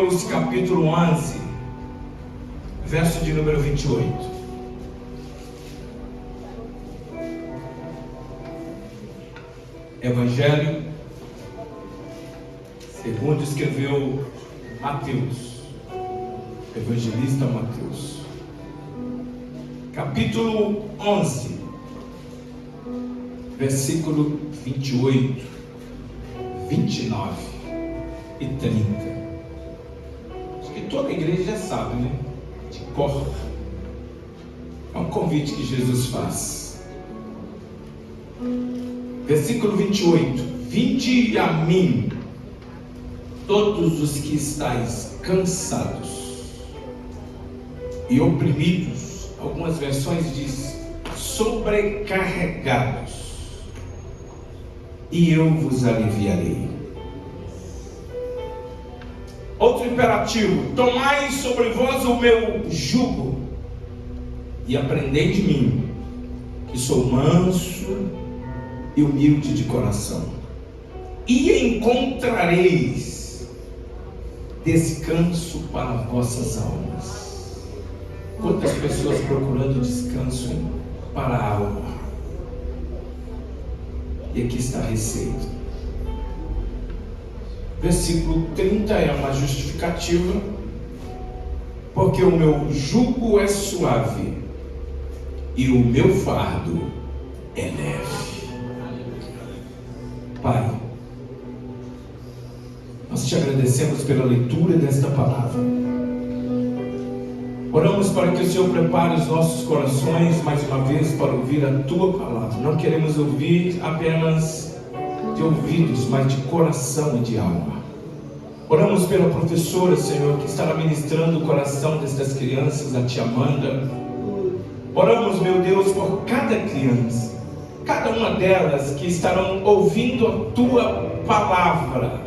Mateus capítulo 11, verso de número 28. Evangelho segundo escreveu Mateus, evangelista Mateus, capítulo 11, versículo 28, 29 e 30. Acho que toda a igreja já sabe, né? De cor. É um convite que Jesus faz. Versículo 28. Vinde a mim, todos os que estáis cansados e oprimidos. Algumas versões diz sobrecarregados, e eu vos aliviarei. Outro imperativo: tomai sobre vós o meu jugo e aprendei de mim, que sou manso e humilde de coração, e encontrareis descanso para vossas almas. Quantas pessoas procurando descanso para a alma? E aqui está a receita. Versículo 30 é uma justificativa, porque o meu jugo é suave e o meu fardo é leve. Pai, nós te agradecemos pela leitura desta palavra. Oramos para que o Senhor prepare os nossos corações mais uma vez para ouvir a tua palavra. Não queremos ouvir apenas de ouvidos, mas de coração e de alma. Oramos pela professora, Senhor, que estará ministrando o coração destas crianças, a tia Amanda. Oramos, meu Deus, por cada criança, cada uma delas que estarão ouvindo a tua palavra,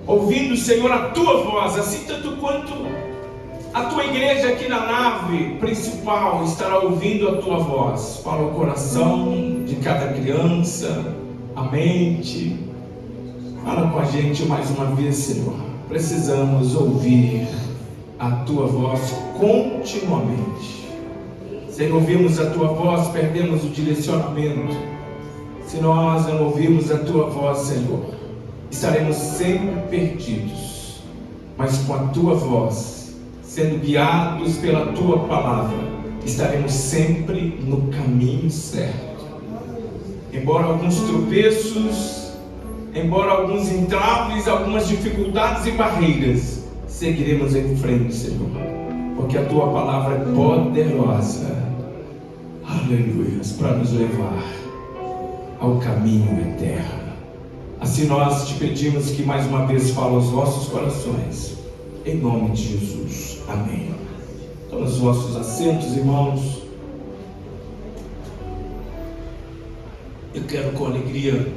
ouvindo, Senhor, a tua voz, assim tanto quanto a tua igreja aqui na nave principal estará ouvindo a tua voz. Fala o coração de cada criança, a mente. Fala com a gente mais uma vez, Senhor. Precisamos ouvir a tua voz continuamente. Se não ouvirmos a tua voz, perdemos o direcionamento. Se nós não ouvirmos a tua voz, Senhor, estaremos sempre perdidos. Mas com a tua voz, sendo guiados pela tua palavra, estaremos sempre no caminho certo. Embora alguns tropeços, embora alguns entraves, algumas dificuldades e barreiras, seguiremos em frente, Senhor, porque a tua palavra é poderosa, aleluia, para nos levar ao caminho eterno. Assim nós te pedimos que mais uma vez fale aos nossos corações, em nome de Jesus, amém. Toma os vossos assentos, irmãos. Eu quero com alegria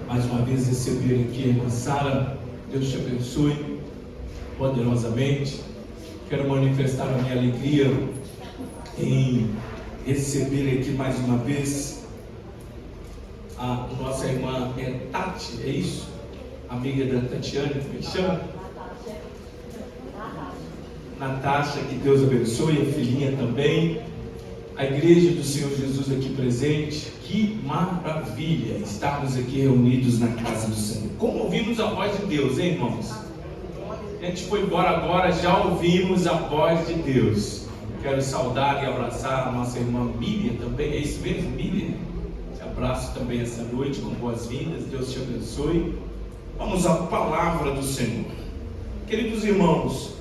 mais uma vez receber aqui a irmã Sara. Deus te abençoe poderosamente. Quero manifestar a minha alegria em receber aqui mais uma vez a nossa irmã Tati, é isso? Amiga da Tatiane, como é que chama? Natasha, que Deus abençoe, a filhinha também. A igreja do Senhor Jesus aqui presente. Que maravilha estarmos aqui reunidos na casa do Senhor. Como ouvimos a voz de Deus, hein, irmãos? A gente foi embora agora, já ouvimos a voz de Deus. Quero saudar e abraçar a nossa irmã Miriam também. É isso mesmo, Miriam? Te abraço também essa noite com boas-vindas. Deus te abençoe. Vamos à palavra do Senhor. Queridos irmãos,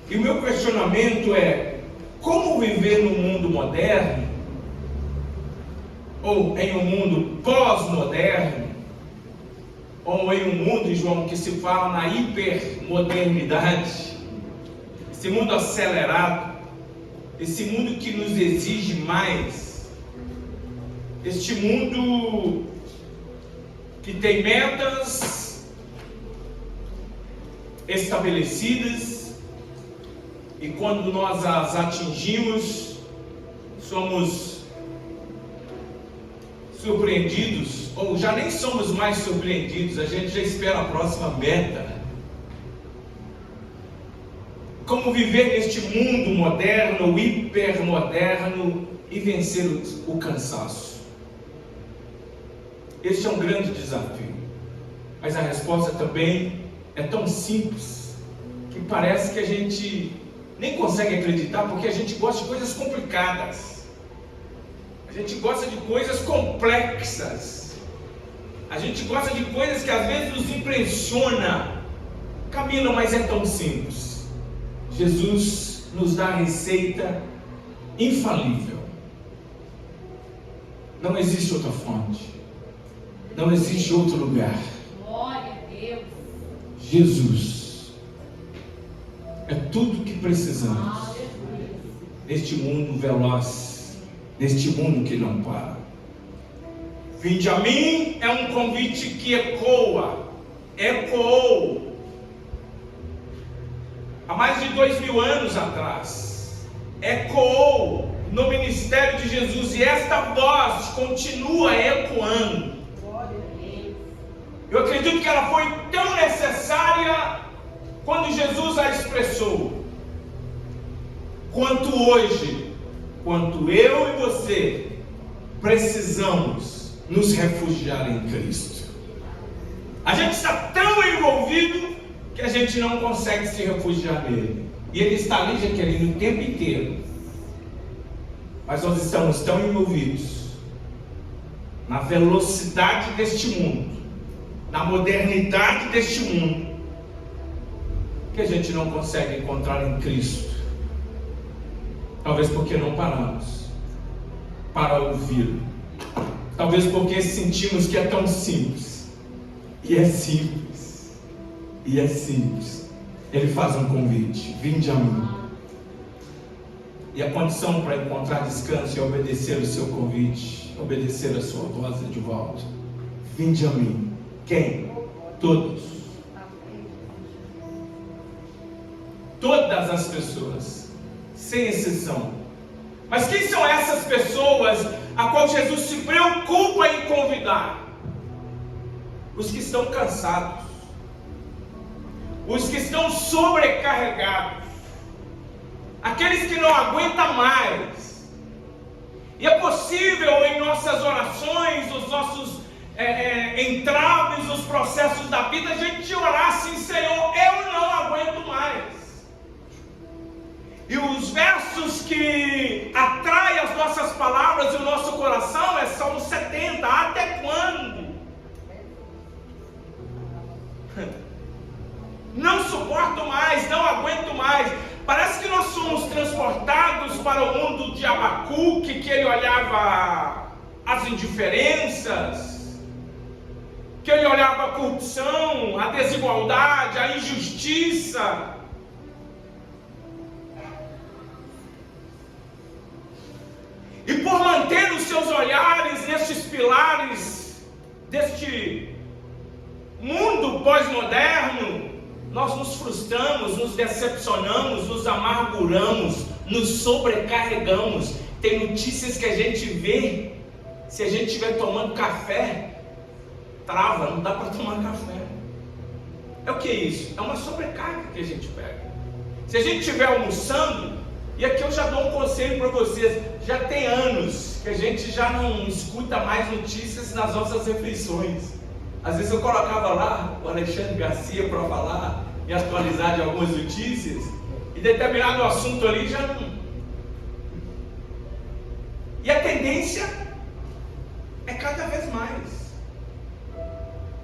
e o meu questionamento é: como viver no mundo moderno, ou em um mundo pós-moderno, ou em um mundo, João, que se fala na hipermodernidade, esse mundo acelerado, esse mundo que nos exige mais, este mundo que tem metas estabelecidas, e quando nós as atingimos, somos surpreendidos, ou já nem somos mais surpreendidos, a gente já espera a próxima meta. como viver neste mundo moderno, hipermoderno, e vencer o cansaço. Este é um grande desafio, mas a resposta também é tão simples, que parece que a gente nem consegue acreditar, porque a gente gosta de coisas complicadas, a gente gosta de coisas complexas, a gente gosta de coisas que às vezes nos impressiona. Camila, mas é tão simples. Jesus nos dá a receita infalível. Não existe outra fonte, não existe outro lugar. Glória a Deus. Jesus é tudo que precisamos neste mundo veloz, neste mundo que não para. Vinde a mim é um convite que ecoou há mais de 2000 anos atrás, ecoou no ministério de Jesus, e esta voz continua ecoando. Eu acredito que ela foi tão necessária quando Jesus a expressou, quanto hoje, quanto eu e você precisamos nos refugiar em Cristo. A gente está tão envolvido que a gente não consegue se refugiar nele, e ele está ali já querendo o tempo inteiro. Mas nós estamos tão envolvidos na velocidade deste mundo, na modernidade deste mundo, que a gente não consegue encontrar em Cristo. Talvez porque não paramos para ouvi-lo. Talvez porque sentimos que é tão simples. E é simples. E é simples. Ele faz um convite: vinde a mim. E a condição para encontrar descanso é obedecer o seu convite, obedecer a sua voz de volta. Vinde a mim. Quem? Todos. Todas as pessoas, sem exceção. Mas quem são essas pessoas a qual Jesus se preocupa em convidar? Os que estão cansados, os que estão sobrecarregados, aqueles que não aguentam mais. E é possível em nossas orações, os nossos entraves, os processos da vida, a gente orar assim: Senhor, eu não aguento mais. E os versos que atraem as nossas palavras e o nosso coração é Salmo 70. Até quando? Não suporto mais, não aguento mais. Parece que nós somos transportados para o mundo de Abacuque, que ele olhava as indiferenças, que ele olhava a corrupção, a desigualdade, a injustiça. E por manter os seus olhares nestes pilares deste mundo pós-moderno, nós nos frustramos, nos decepcionamos, nos amarguramos, nos sobrecarregamos. Tem notícias que a gente vê, se a gente estiver tomando café, trava, não dá para tomar café. É o que é isso? É uma sobrecarga que a gente pega. Se a gente estiver almoçando, e aqui eu já dou um conselho para vocês, já tem anos que a gente já não escuta mais notícias nas nossas refeições. Às vezes eu colocava lá o Alexandre Garcia para falar e atualizar de algumas notícias, e determinado assunto ali já não. E a tendência é cada vez mais.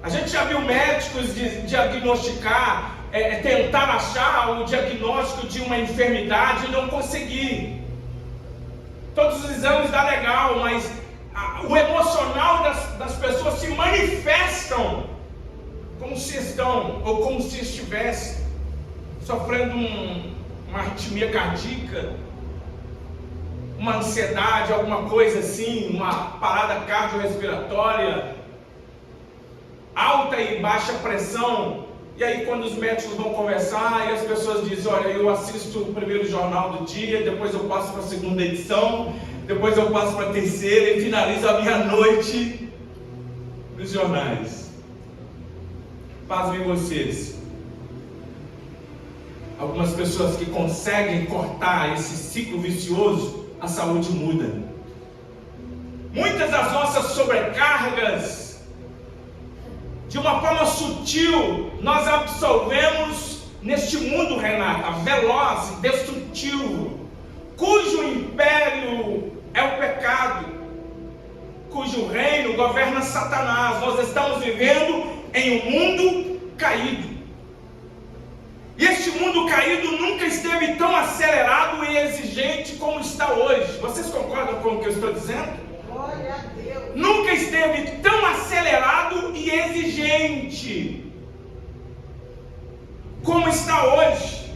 A gente já viu médicos diagnosticar, tentar achar o diagnóstico de uma enfermidade e não conseguir. Todos os exames dá legal, mas o emocional das pessoas se manifestam como se estão, ou como se estivessem sofrendo uma arritmia cardíaca, uma ansiedade, alguma coisa assim, uma parada cardiorrespiratória, alta e baixa pressão. E aí quando os médicos vão conversar, e as pessoas dizem: olha, eu assisto o primeiro jornal do dia, depois eu passo para a segunda edição, depois eu passo para a terceira e finalizo a minha noite nos jornais. Pasmem vocês, algumas pessoas que conseguem cortar esse ciclo vicioso, a saúde muda. Muitas das nossas sobrecargas, de uma forma sutil, nós absorvemos neste mundo, Renata, veloz, destrutivo, cujo império é o pecado, cujo reino governa Satanás. Nós estamos vivendo em um mundo caído. E este mundo caído nunca esteve tão acelerado e exigente como está hoje. Vocês concordam com o que eu estou dizendo? Glória a Deus. Nunca esteve tão acelerado e exigente como está hoje.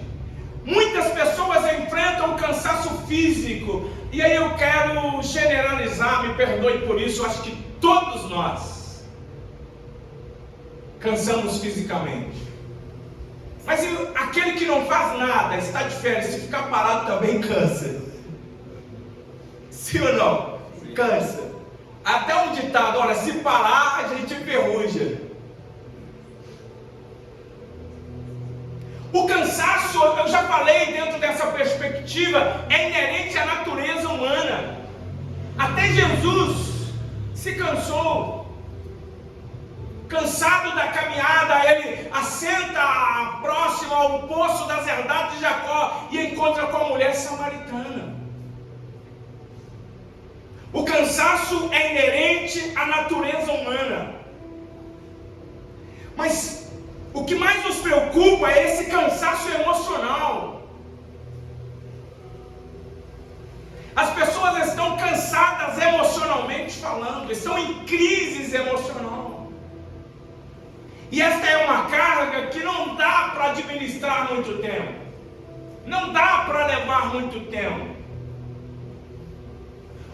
Muitas pessoas enfrentam cansaço físico. E aí eu quero generalizar, me perdoe por isso, eu acho que todos nós cansamos fisicamente. Mas aquele que não faz nada, está de férias, se ficar parado também cansa. Sim ou não? Cansa. Até um ditado, olha, se parar a gente enferruja. O cansaço, eu já falei dentro dessa perspectiva, é inerente à natureza humana. Até Jesus se cansou. Cansado da caminhada, ele assenta próximo ao poço das herdades de Jacó e encontra com a mulher samaritana. O cansaço é inerente à natureza humana. Mas o que mais nos preocupa é esse cansaço emocional. As pessoas estão cansadas emocionalmente falando, estão em crises emocional. E esta é uma carga que não dá para administrar muito tempo. Não dá para levar muito tempo.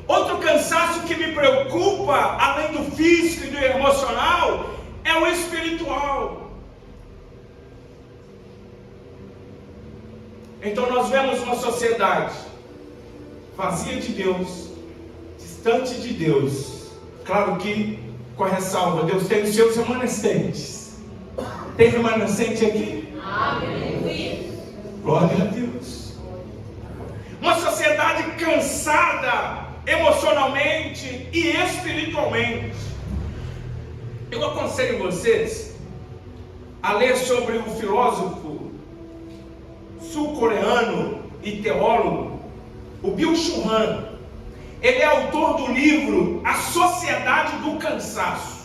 Outro cansaço que me preocupa, além do físico e do emocional, é o espiritual. Então nós vemos uma sociedade vazia de Deus, distante de Deus. Claro que, com a ressalva, Deus tem os seus remanescentes. Tem remanescente aqui? Amém. Glória a Deus. Uma sociedade cansada emocionalmente e espiritualmente. Eu aconselho vocês a ler sobre o filósofo sul-coreano e teólogo, o Byung-Chul Han. Ele é autor do livro A Sociedade do Cansaço.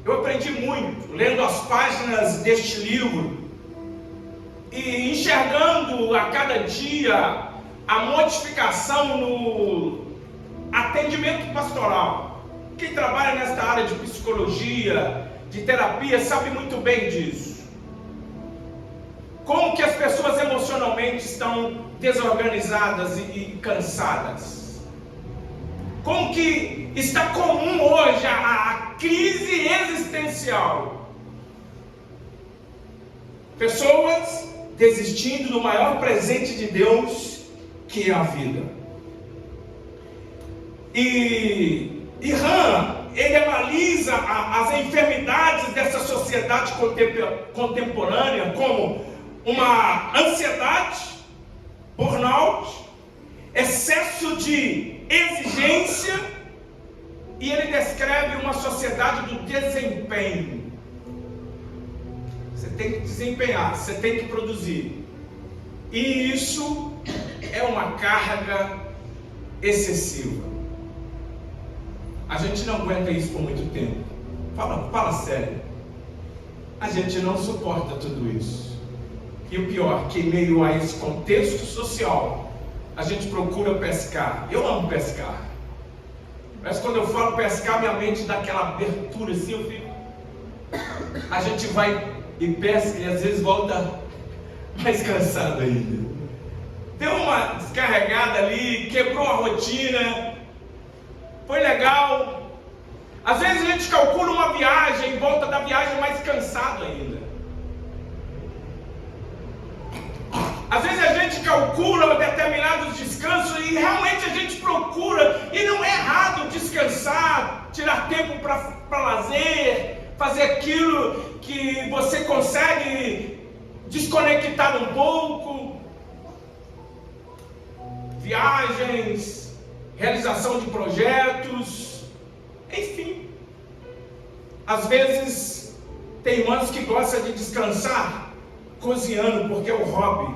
Eu aprendi muito lendo as páginas deste livro e enxergando a cada dia a modificação no atendimento pastoral. Quem trabalha nesta área de psicologia, de terapia, sabe muito bem disso. Como que as pessoas emocionalmente estão desorganizadas e cansadas. Como que está comum hoje a crise existencial. Pessoas desistindo do maior presente de Deus, que é a vida. E Han, ele analisa as enfermidades dessa sociedade contemporânea como uma ansiedade, burnout, excesso de exigência, e ele descreve uma sociedade do desempenho. Você tem que desempenhar, você tem que produzir. E isso é uma carga excessiva. A gente não aguenta isso por muito tempo. Fala sério. A gente não suporta tudo isso. E o pior, que em meio a esse contexto social, a gente procura pescar. Eu amo pescar. Mas quando eu falo pescar, minha mente dá aquela abertura assim, eu fico... A gente vai e pesca e às vezes volta mais cansado ainda. Deu uma descarregada ali, quebrou a rotina, foi legal. Às vezes a gente calcula uma viagem, volta da viagem mais cansado ainda. Às vezes a gente calcula determinados descansos e realmente a gente procura, e não é errado descansar, tirar tempo para lazer, fazer aquilo que você consegue desconectar um pouco, viagens, realização de projetos, enfim. Às vezes tem irmãs que gostam de descansar cozinhando, porque é o hobby.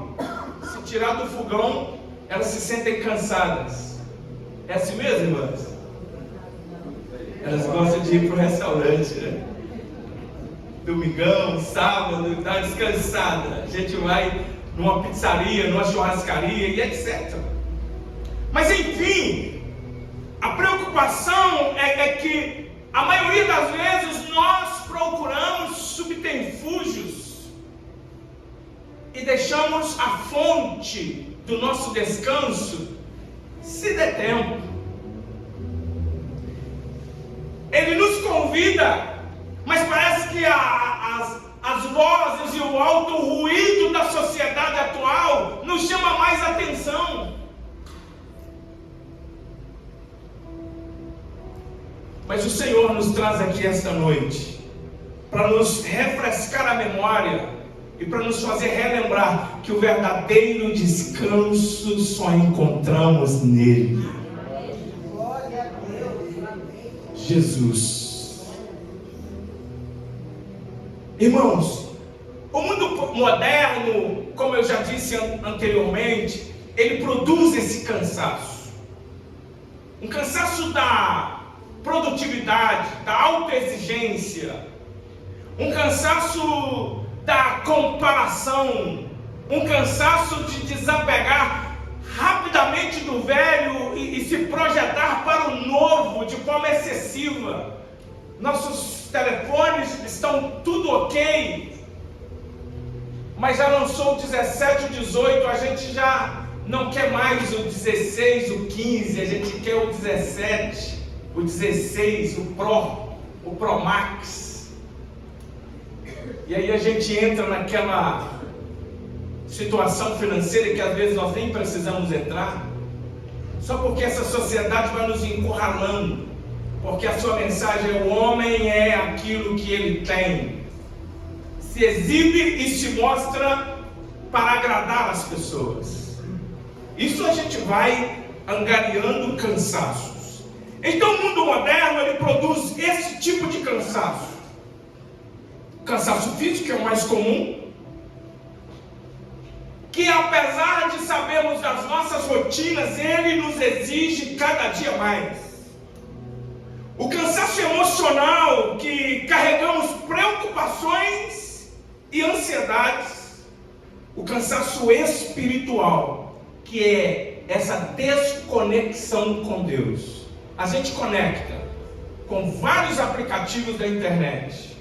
Se tirar do fogão, elas se sentem cansadas. É assim mesmo, irmãs? Elas gostam de ir para o restaurante, né? Domingão, sábado, dá descansada. A gente vai numa pizzaria, numa churrascaria e etc. Mas enfim, a preocupação é que a maioria das vezes nós procuramos subterfúgios e deixamos a fonte do nosso descanso se der tempo. Ele nos convida, mas parece que as vozes e o alto ruído da sociedade atual nos chama mais atenção. Mas o Senhor nos traz aqui esta noite para nos refrescar a memória e para nos fazer relembrar que o verdadeiro descanso só encontramos nele. Jesus. Irmãos, o mundo moderno, como eu já disse anteriormente, ele produz esse cansaço. Um cansaço da produtividade, da autoexigência. Um cansaço da comparação. Um cansaço de desapegar rapidamente do velho e se projetar para o novo de forma excessiva. Nossos telefones estão tudo ok, mas já lançou o 17, o 18, a gente já não quer mais o 16, o 15, a gente quer o 17, o 16, o Pro Max. E aí a gente entra naquela situação financeira que às vezes nós nem precisamos entrar, só porque essa sociedade vai nos encurralando, porque a sua mensagem é: o homem é aquilo que ele tem, se exibe e se mostra para agradar as pessoas. Isso a gente vai angariando cansaços. Então o mundo moderno, ele produz esse tipo de cansaço. Cansaço físico é o mais comum, que apesar de sabermos das nossas rotinas, ele nos exige cada dia mais. O cansaço emocional, que carregamos preocupações e ansiedades. O cansaço espiritual, que é essa desconexão com Deus. A gente conecta com vários aplicativos da internet,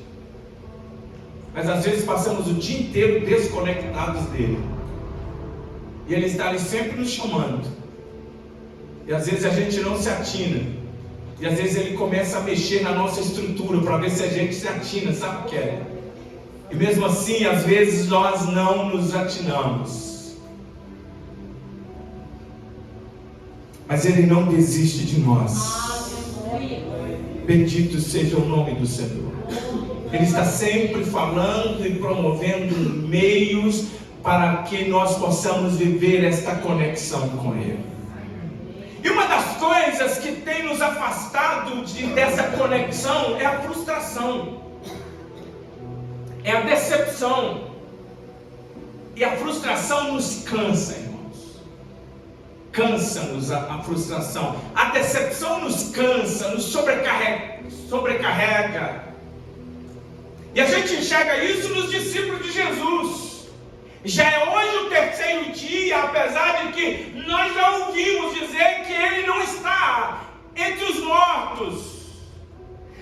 mas às vezes passamos o dia inteiro desconectados dele. E ele está ali sempre nos chamando. E às vezes a gente não se atina. E às vezes ele começa a mexer na nossa estrutura para ver se a gente se atina, sabe o que é? E mesmo assim, às vezes nós não nos atinamos. Mas ele não desiste de nós. Bendito seja o nome do Senhor. Ele está sempre falando e promovendo meios para que nós possamos viver esta conexão com Ele. E uma das coisas que tem nos afastado dessa conexão é a frustração, é a decepção. E a frustração nos cansa, irmãos. Cansa-nos a frustração. A decepção nos cansa, nos sobrecarrega. E a gente enxerga isso nos discípulos de Jesus. Já é hoje o terceiro dia, apesar de que nós já ouvimos dizer que ele não está entre os mortos.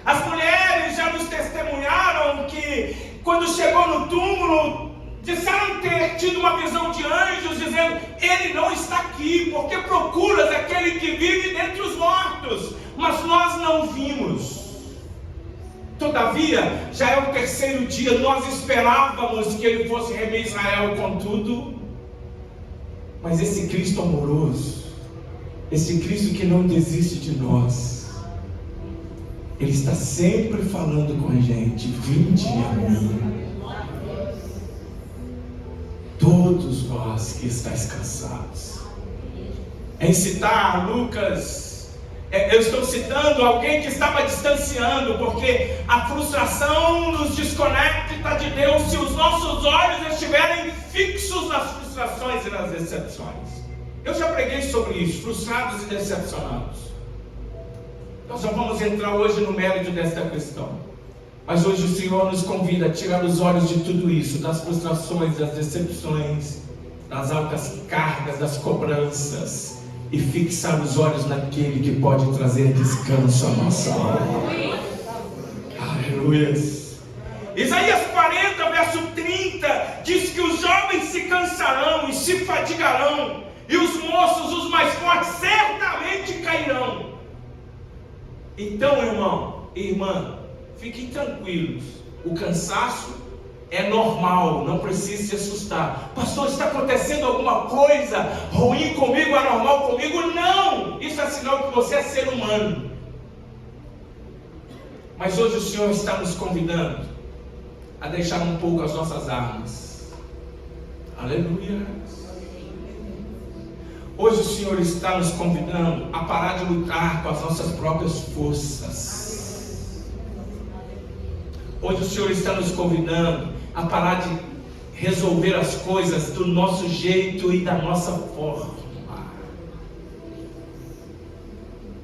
As mulheres já nos testemunharam que, quando chegou no túmulo, disseram ter tido uma visão de anjos dizendo: ele não está aqui, porque procuras aquele que vive dentre os mortos. Mas nós não vimos. Todavia, já é o terceiro dia, nós esperávamos que ele fosse remir Israel, contudo. Mas esse Cristo amoroso, esse Cristo que não desiste de nós, ele está sempre falando com a gente: vinde a mim. todos vós que estáis cansados. Em citar Lucas, eu estou citando alguém que estava distanciando, porque a frustração nos desconecta de Deus se os nossos olhos estiverem fixos nas frustrações e nas decepções. Eu já preguei sobre isso, frustrados e decepcionados. Nós não vamos entrar hoje no mérito desta questão, mas hoje o Senhor nos convida a tirar os olhos de tudo isso, das frustrações, das decepções, das altas cargas, das cobranças, e fixar os olhos naquele que pode trazer descanso à nossa alma. Aleluia. Isaías 40, verso 30, diz que os jovens se cansarão e se fadigarão, e os moços, os mais fortes, certamente cairão. Então, irmão e irmã, fiquem tranquilos, o cansaço é normal, não precisa se assustar. Pastor, está acontecendo alguma coisa ruim comigo, anormal comigo? Não! Isso é sinal que você é ser humano. Mas hoje o Senhor está nos convidando a deixar um pouco as nossas armas. Aleluia! Hoje o Senhor está nos convidando a parar de lutar com as nossas próprias forças. Hoje o Senhor está nos convidando a parar de resolver as coisas do nosso jeito e da nossa forma.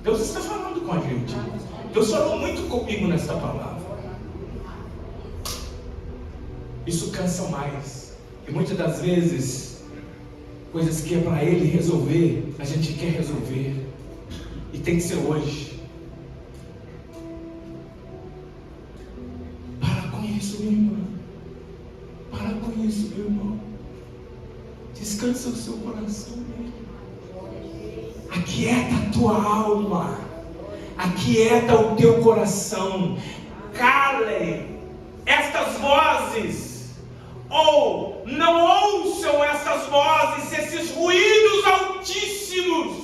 Deus está falando com a gente. Deus falou muito comigo nesta palavra. Isso cansa mais. E muitas das vezes, coisas que é para Ele resolver, a gente quer resolver. E tem que ser hoje. Para com isso, meu irmão. Para com isso, meu irmão. Descansa o seu coração nele. Aquieta a tua alma. Aquieta o teu coração. Cale estas vozes. Ou não ouçam essas vozes, esses ruídos altíssimos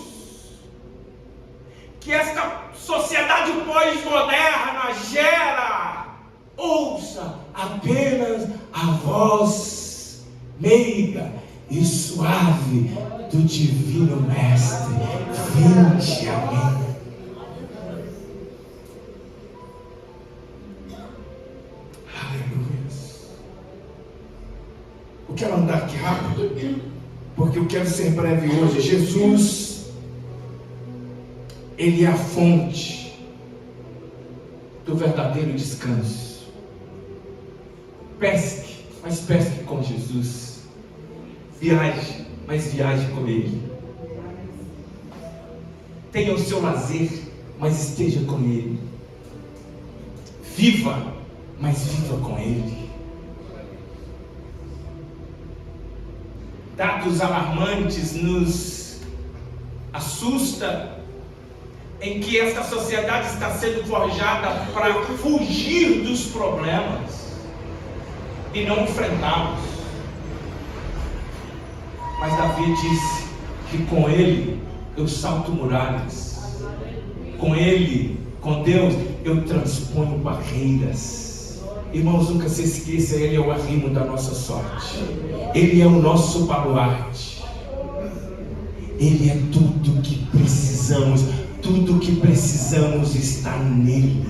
que esta sociedade pós-moderna gera. Ouça apenas a voz meiga e suave do Divino Mestre. Vinde a mim. Aleluia. Eu quero andar aqui rápido, porque eu quero ser breve hoje. Jesus, Ele é a fonte do verdadeiro descanso. Pesque, mas pesque com Jesus. Viaje, mas viaje com Ele. Tenha o seu lazer, mas esteja com Ele. Viva, mas viva com Ele. Dados alarmantes nos assusta, em que esta sociedade está sendo forjada para fugir dos problemas e não enfrentá-los. Mas Davi disse que com Ele eu salto muralhas. Com Ele, com Deus, eu transponho barreiras. Irmãos, nunca se esqueça, Ele é o arrimo da nossa sorte. Ele é o nosso baluarte. Ele é tudo que precisamos. Tudo que precisamos está nele.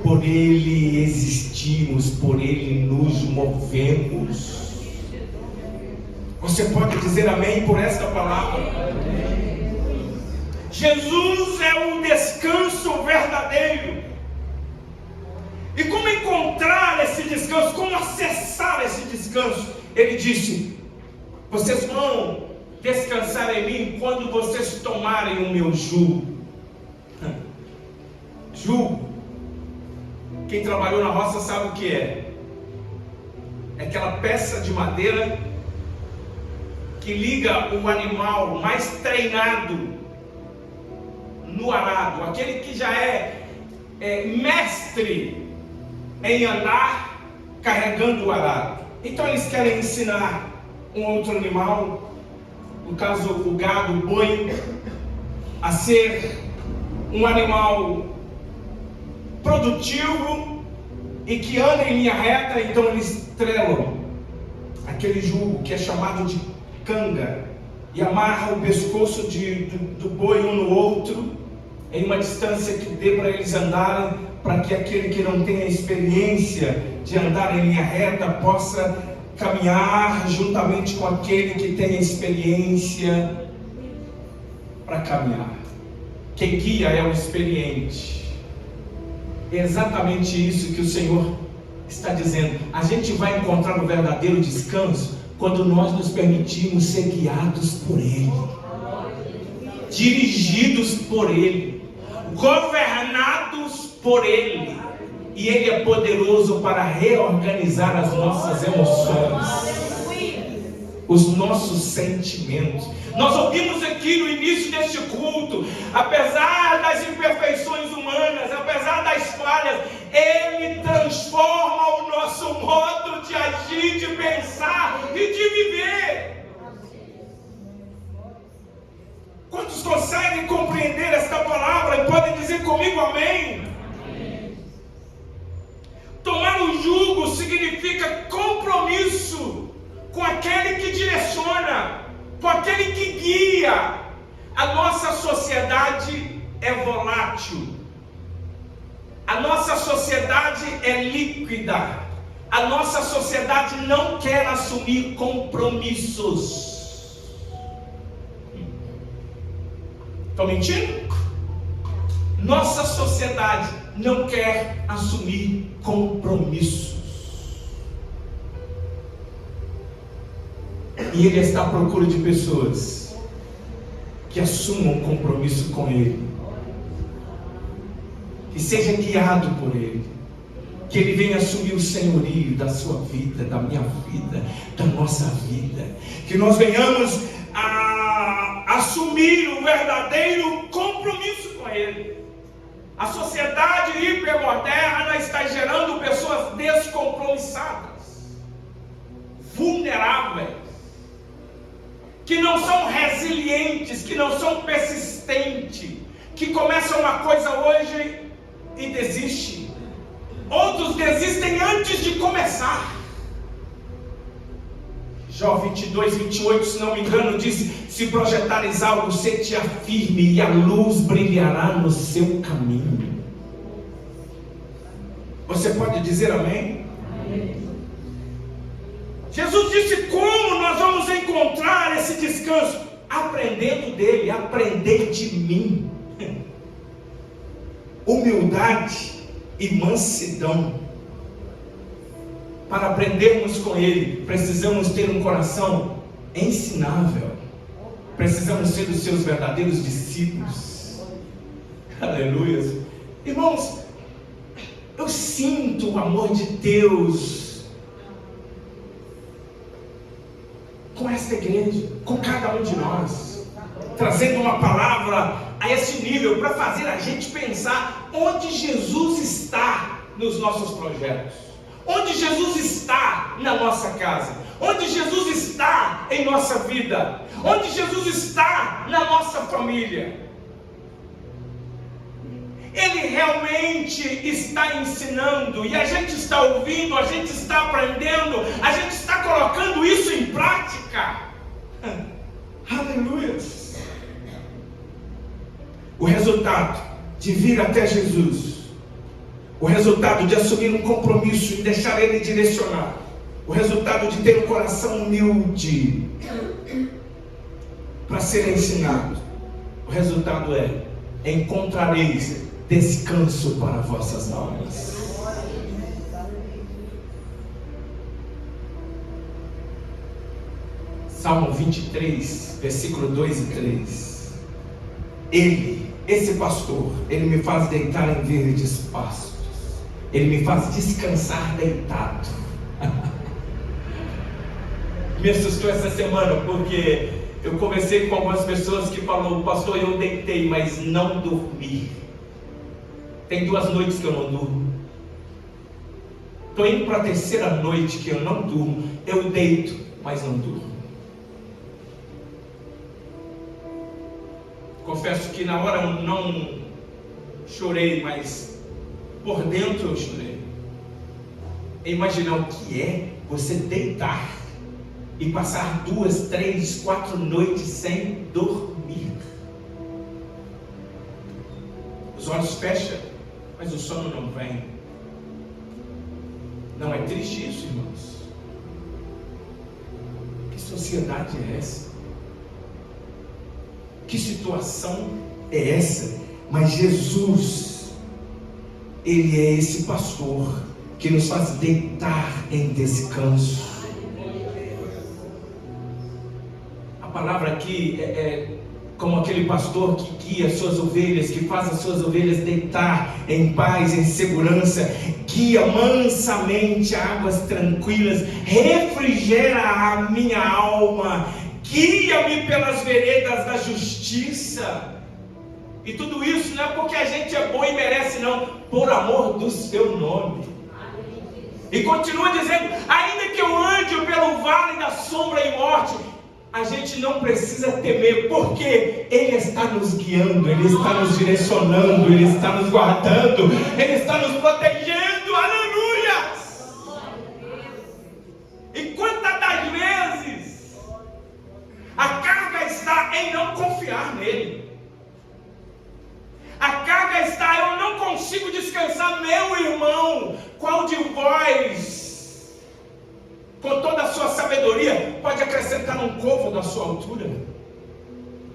Por Ele existimos, por Ele nos movemos. Você pode dizer amém por esta palavra? Jesus é um descanso verdadeiro. E como encontrar esse descanso? Como acessar esse descanso? Ele disse: vocês vão descansar em mim quando vocês tomarem o meu jugo. Jugo, quem trabalhou na roça sabe o que é. É aquela peça de madeira que liga o animal mais treinado no arado, aquele que já é mestre em andar carregando o arado. Então eles querem ensinar um outro animal, no caso o gado, o boi, a ser um animal produtivo e que anda em linha reta. Então eles trelam aquele jugo que é chamado de canga, e amarra o pescoço do boi um no outro, em uma distância que dê para eles andarem, para que aquele que não tenha experiência de andar em linha reta possa caminhar juntamente com aquele que tenha experiência para caminhar. Quem guia é o experiente. É exatamente isso que o Senhor está dizendo. A gente vai encontrar o verdadeiro descanso quando nós nos permitimos ser guiados por Ele, dirigidos por Ele, governados por Ele. E Ele é poderoso para reorganizar as nossas emoções, os nossos sentimentos. Nós ouvimos aqui no início deste culto, apesar das imperfeições humanas, apesar das falhas, Ele transforma o nosso modo de agir, de pensar e de viver. Quantos conseguem compreender esta palavra e podem dizer comigo amém? Tomar o jugo significa compromisso com aquele que direciona, com aquele que guia. A nossa sociedade é volátil, a nossa sociedade é líquida, a nossa sociedade não quer assumir compromissos. Estou mentindo? Nossa sociedade não quer assumir compromissos. E Ele está à procura de pessoas que assumam compromisso com Ele, que seja guiado por Ele, que Ele venha assumir o senhorio da sua vida, da minha vida, da nossa vida, que nós venhamos a assumir o verdadeiro compromisso com Ele. A sociedade hipermoderna está gerando pessoas descompromissadas, vulneráveis, que não são resilientes, que não são persistentes, que começam uma coisa hoje e desistem. Outros desistem antes de começar. Jó 22, 28, se não me engano, diz: se projetares algo, sede firme, e a luz brilhará no seu caminho. Você pode dizer amém? Amém. Jesus disse: como nós vamos encontrar esse descanso? Aprendendo dele, aprender de mim. Humildade e mansidão. Para aprendermos com Ele, precisamos ter um coração ensinável. Precisamos ser os seus verdadeiros discípulos. Aleluia. Irmãos, eu sinto o amor de Deus com esta igreja, com cada um de nós, trazendo uma palavra a esse nível para fazer a gente pensar onde Jesus está nos nossos projetos, onde Jesus está na nossa casa, onde Jesus está em nossa vida, onde Jesus está na nossa família. Ele realmente está ensinando, e a gente está ouvindo, a gente está aprendendo, a gente está colocando isso em prática. Aleluia. O resultado de vir até Jesus, o resultado de assumir um compromisso e deixar Ele direcionar, o resultado de ter um coração humilde para ser ensinado, o resultado é: encontrareis descanso para vossas almas. Salmo 23, versículo 2 e 3. Ele, esse pastor, ele me faz deitar em verdes pastos, ele me faz descansar deitado. Me assustou essa semana, porque eu conversei com algumas pessoas que falaram: pastor, eu deitei, mas não dormi. Tem 2 noites que eu não durmo. Estou indo para a 3ª noite que eu não durmo. Eu deito, mas não durmo. Confesso que na hora eu não chorei, mas por dentro eu chorei. Imaginar o que é você deitar e passar 2, 3, 4 noites sem dormir. Os olhos fecham, mas o sono não vem. Não é triste isso, irmãos? Que sociedade é essa? Que situação é essa? Mas Jesus, Ele é esse pastor que nos faz deitar em descanso. A palavra aqui é como aquele pastor que guia as suas ovelhas, que faz as suas ovelhas deitar em paz, em segurança, guia mansamente a águas tranquilas, refrigera a minha alma, guia-me pelas veredas da justiça. E tudo isso não é porque a gente é bom e merece, não, por amor do seu nome. E continua dizendo: ainda que eu ande pelo vale da sombra e morte, a gente não precisa temer, porque Ele está nos guiando, Ele está nos direcionando, Ele está nos guardando, Ele está nos protegendo. Aleluia! E quantas das vezes a carga está em não confiar nele? A carga está: eu não consigo descansar. Meu irmão, qual de vós, com toda a sua sabedoria, pode acrescentar um côvado da sua altura?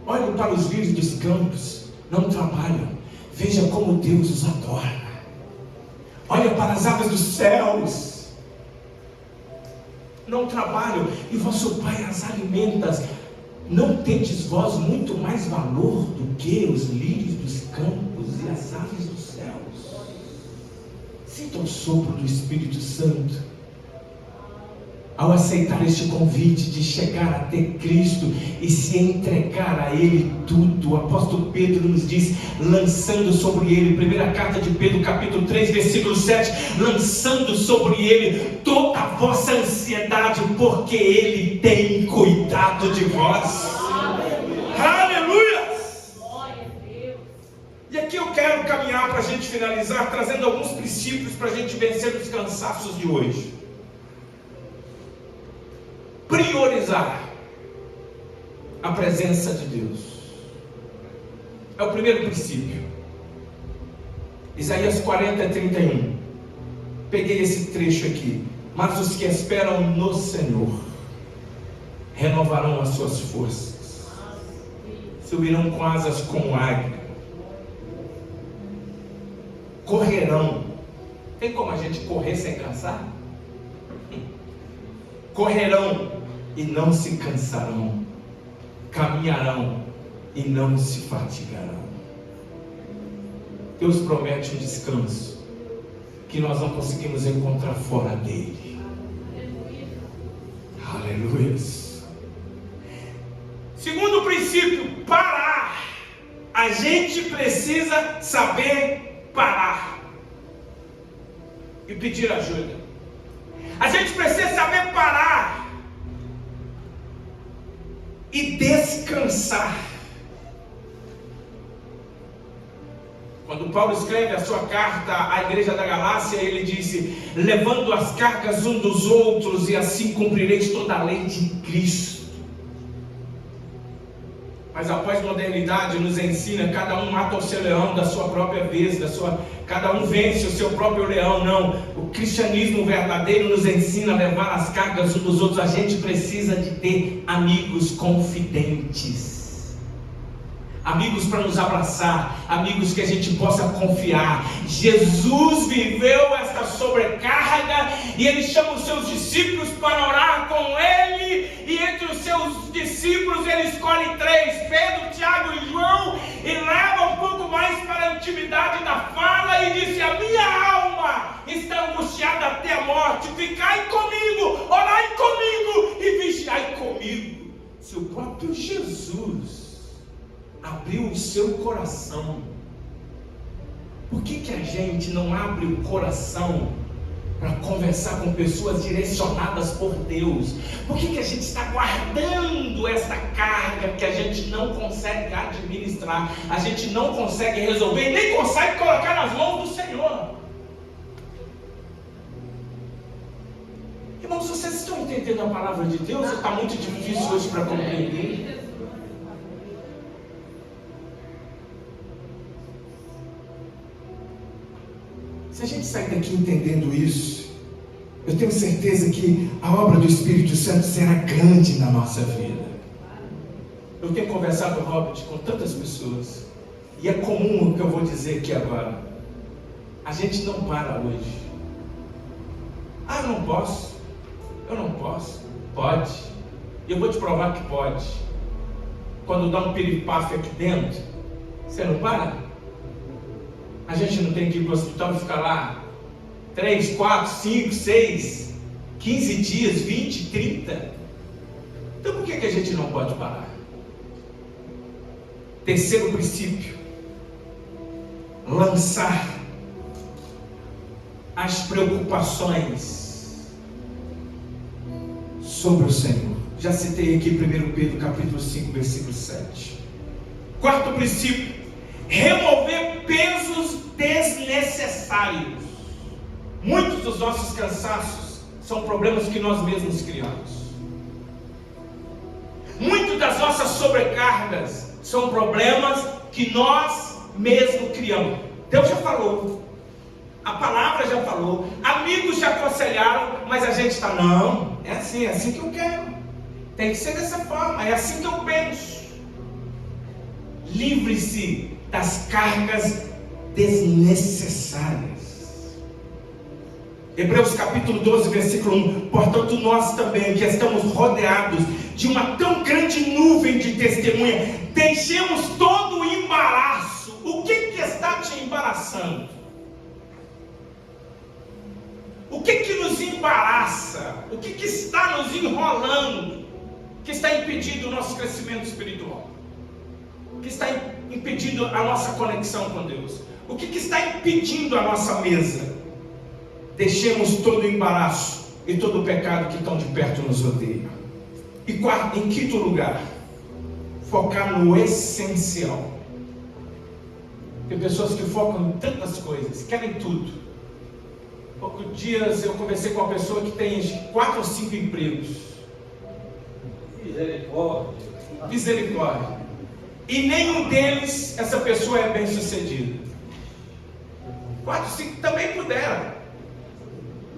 Olhem para os lírios dos campos, não trabalham, veja como Deus os adorna. Olha para as aves dos céus, não trabalham, e vosso Pai as alimenta. Não tendes vós muito mais valor do que os lírios dos campos e as aves dos céus? Sinta o sopro do Espírito Santo ao aceitar este convite de chegar até Cristo e se entregar a Ele tudo. O apóstolo Pedro nos diz, lançando sobre Ele, primeira carta de Pedro, capítulo 3, versículo 7, lançando sobre Ele toda a vossa ansiedade, porque Ele tem cuidado de vós. Aleluia! E aqui eu quero caminhar para a gente finalizar, trazendo alguns princípios para a gente vencer os cansaços de hoje. Priorizar a presença de Deus é o primeiro princípio. Isaías 40, 31. Peguei esse trecho aqui. Mas os que esperam no Senhor renovarão as suas forças, subirão com asas como águia, correrão. Tem como a gente correr sem cansar? Correrão e não se cansarão, caminharão e não se fatigarão. Deus promete um descanso que nós não conseguimos encontrar fora dele. Aleluia. Segundo princípio, parar. A gente precisa saber parar e pedir ajuda. A gente precisa saber parar e descansar. Quando Paulo escreve a sua carta à igreja da Galácia, ele disse: levando as cargas um dos outros, e assim cumprireis toda a lei de Cristo. Mas a pós-modernidade nos ensina: cada um mata o seu leão da sua própria vez, cada um vence o seu próprio leão. Não, o cristianismo verdadeiro nos ensina a levar as cargas uns dos outros. A gente precisa de ter amigos confidentes, amigos para nos abraçar, amigos que a gente possa confiar. Jesus viveu esta sobrecarga e ele chama os seus discípulos para orar com ele, e entre os seus discípulos ele escolhe 3, Pedro, Tiago e João, e leva um pouco mais para a intimidade da fala e diz: a minha alma está angustiada até a morte, ficai comigo, orai comigo e vigiai comigo. Se o próprio Jesus abriu o seu coração, por que a gente não abre o coração para conversar com pessoas direcionadas por Deus? Por que a gente está guardando essa carga que a gente não consegue administrar, a gente não consegue resolver, nem consegue colocar nas mãos do Senhor? Irmãos, vocês estão entendendo entendendo a palavra de Deus ou está muito difícil hoje para compreender? Se a gente sair daqui entendendo isso, eu tenho certeza que a obra do Espírito Santo será grande na nossa vida. Eu tenho conversado, Robert, com tantas pessoas, e é comum o que eu vou dizer aqui agora. A gente não para hoje. Ah, eu não posso. Eu não posso. Pode. Eu vou te provar que pode. Quando dá um piripafe aqui dentro, você não para? A gente não tem que ir para o hospital e ficar lá 3, 4, 5, 6, 15 dias, 20, 30. Então por que a gente não pode parar? Terceiro princípio: lançar as preocupações sobre o Senhor. Já citei aqui 1 Pedro capítulo 5, versículo 7. Quarto princípio: remover pesos desnecessários. Muitos dos nossos cansaços são problemas que nós mesmos criamos. Muitas das nossas sobrecargas são problemas que nós mesmos criamos. Deus já falou, a palavra já falou, amigos já aconselharam, mas a gente está, não, é assim que eu quero, tem que ser dessa forma, é assim que eu penso. Livre-se das cargas desnecessárias. Hebreus capítulo 12, versículo 1. Portanto, nós também, que estamos rodeados de uma tão grande nuvem de testemunha, deixemos todo o embaraço. O que está te embaraçando? O que nos embaraça? O que está nos enrolando? Que está impedindo o nosso crescimento espiritual? O que está impedindo a nossa conexão com Deus? O que está impedindo a nossa mesa? Deixemos todo o embaraço e todo o pecado que tão de perto nos odeia. E em quinto lugar, focar no essencial. Tem pessoas que focam em tantas coisas, querem tudo. Poucos dias eu conversei com uma pessoa que tem 4 ou 5 empregos. Misericórdia. E nenhum deles, essa pessoa é bem sucedida. 4, 5 também puderam.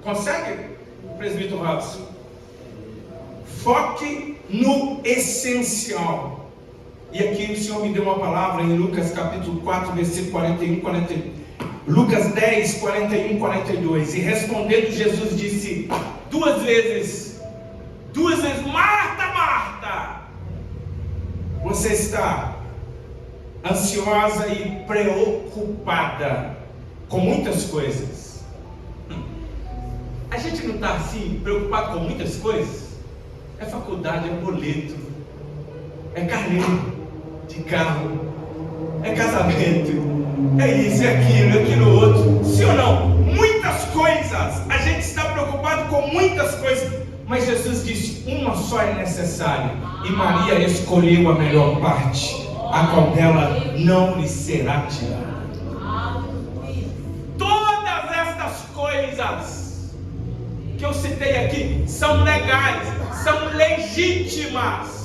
Consegue, presbítero Robson? Foque no essencial. E aqui o Senhor me deu uma palavra em Lucas capítulo 4, versículo 41, 42. Lucas 10, 41, 42. E respondendo Jesus disse 2 vezes, Marta, Marta, você está ansiosa e preocupada com muitas coisas. A gente não está assim, preocupado com muitas coisas? É faculdade, é boleto, é carneiro de carro, é casamento, é isso, é aquilo outro. Sim ou não? Muitas coisas. A gente está preocupado com muitas coisas. Mas Jesus disse, uma só é necessária. E Maria escolheu a melhor parte, a qual dela não lhe será tirada. Todas estas coisas que eu citei aqui são legais, são legítimas.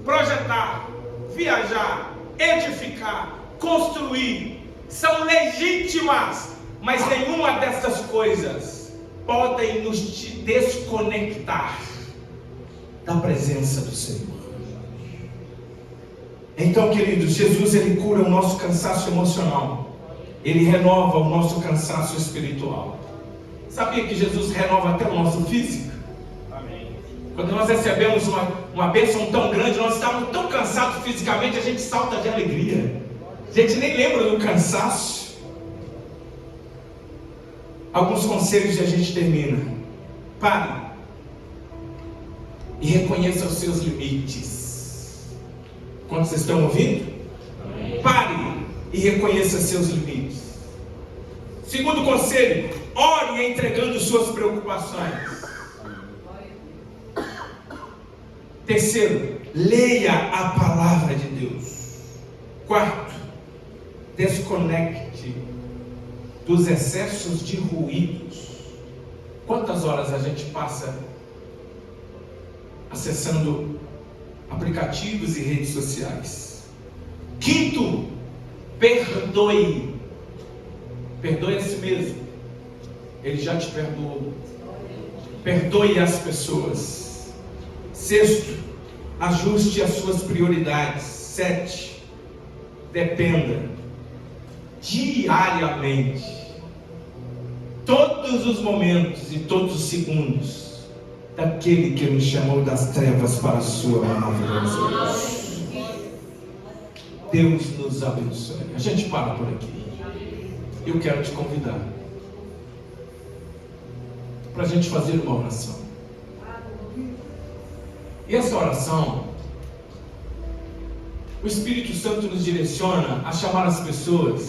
Projetar, viajar, edificar, construir, são legítimas, mas nenhuma dessas coisas podem nos desconectar da presença do Senhor. Então, queridos, Jesus ele cura o nosso cansaço emocional, ele renova o nosso cansaço espiritual. Sabia que Jesus renova até o nosso físico? Amém. Quando nós recebemos uma bênção tão grande, nós estamos tão cansados fisicamente, a gente salta de alegria. A gente nem lembra do cansaço. Alguns conselhos e a gente termina. Pare e reconheça os seus limites. Quando vocês estão ouvindo? Amém. Pare e reconheça seus limites. Segundo conselho, ore entregando suas preocupações. Terceiro, leia a palavra de Deus. Quarto, desconecte dos excessos de ruídos. Quantas horas a gente passa acessando aplicativos e redes sociais? Quinto, perdoe. Perdoe a si mesmo. Ele já te perdoou. Perdoe as pessoas. Sexto, ajuste as suas prioridades. 7, dependa diariamente, todos os momentos e todos os segundos, daquele que nos chamou das trevas para a sua maravilhosa luz. Deus nos abençoe. A gente para por aqui. Eu quero te convidar para a gente fazer uma oração. E essa oração, o Espírito Santo nos direciona a chamar as pessoas